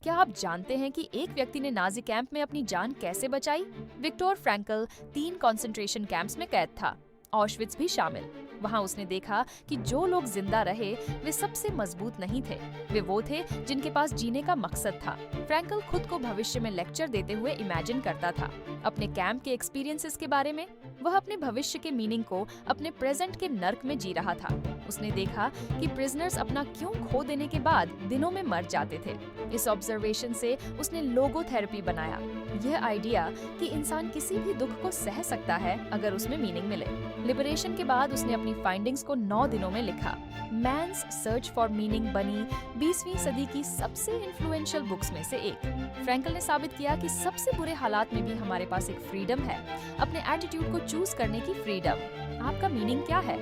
क्या आप जानते हैं कि एक व्यक्ति ने नाजी कैंप में अपनी जान कैसे बचाई? विक्टर फ्रैंकल 3 कंसंट्रेशन कैंप्स में कैद था, ऑशविट्ज भी शामिल। वहां उसने देखा कि जो लोग जिंदा रहे वे सबसे मजबूत नहीं थे, वे वो थे जिनके पास जीने का मकसद था। फ्रैंकल खुद को भविष्य में लेक्चर देते हुए इमेजिन करता था अपने कैंप के एक्सपीरियंसेस के बारे में। वह अपने भविष्य के मीनिंग को अपने प्रेजेंट के नर्क में जी रहा था। उसने देखा कि प्रिजनर्स अपना क्यों खो देने के बाद दिनों में मर जाते थे। इस ऑब्जर्वेशन से उसने लोगोथेरेपी बनाया, यह आइडिया कि इंसान किसी भी दुख को सह सकता है अगर उसमें मीनिंग मिले। लिबरेशन के बाद उसने अपनी फाइंडिंग्स को 9 दिनों में लिखा। मैन्स सर्च फॉर मीनिंग बनी 20वीं सदी की सबसे इन्फ्लुएंशियल बुक्स में से एक। फ्रैंकल ने साबित किया कि सबसे बुरे हालात में भी हमारे पास एक फ्रीडम है, अपने एटीट्यूड को चूज करने की फ्रीडम। आपका मीनिंग क्या है?